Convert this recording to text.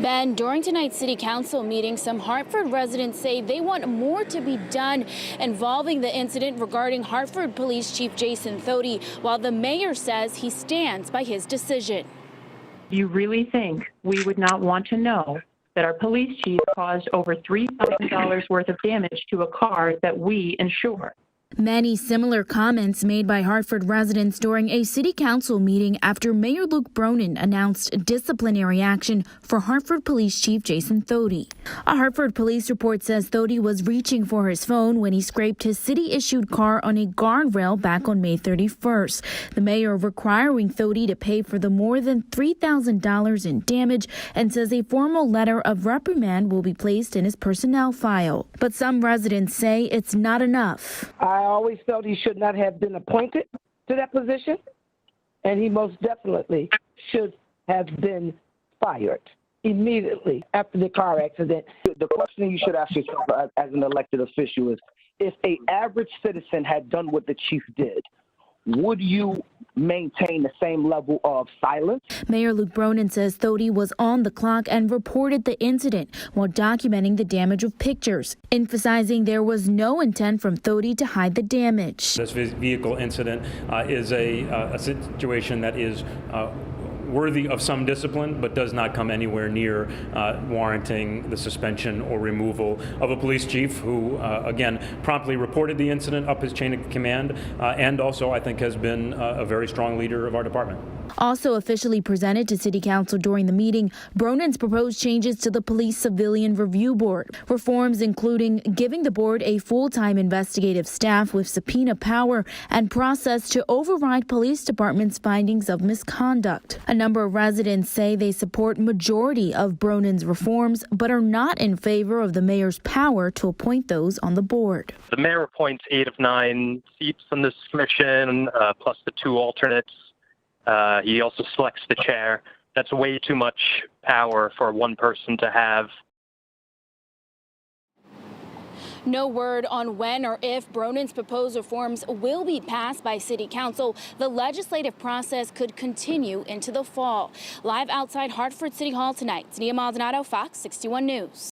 Ben, during tonight's city council meeting, some Hartford residents say they want more to be done involving the incident regarding Hartford Police Chief Jason Thody, while the mayor says he stands by his decision. You really think we would not want to know that our police chief caused over $3,000 worth of damage to a car that we insure? Many similar comments made by Hartford residents during a city council meeting after Mayor Luke Bronin announced disciplinary action for Hartford Police Chief Jason Thody. A Hartford police report says Thody was reaching for his phone when he scraped his city-issued car on a guardrail back on May 31st. The mayor requiring Thody to pay for the more than $3,000 in damage and says a formal letter of reprimand will be placed in his personnel file. But some residents say it's not enough. I always felt he should not have been appointed to that position, and he most definitely should have been fired immediately after the car accident. The question you should ask yourself as an elected official is, if an average citizen had done what the chief did, would you maintain the same level of silence? Mayor Luke Bronin says Thody was on the clock and reported the incident while documenting the damage with pictures, emphasizing there was no intent from Thody to hide the damage. This vehicle incident is a situation that is worthy of some discipline, but does not come anywhere near warranting the suspension or removal of a police chief who, again, promptly reported the incident up his chain of command and also, I think, has been a very strong leader of our department. Also officially presented to City Council during the meeting, Bronin's proposed changes to the Police Civilian Review Board. Reforms including giving the board a full-time investigative staff with subpoena power and process to override police department's findings of misconduct. A number of residents say they support majority of Bronin's reforms, but are not in favor of the mayor's power to appoint those on the board. The mayor appoints 8 of 9 seats on this commission, plus the 2 alternates. He also selects the chair. That's way too much power for one person to have. No word on when or if Bronin's proposed reforms will be passed by City Council. The legislative process could continue into the fall. Live outside Hartford City Hall tonight, Nia Maldonado, Fox 61 News.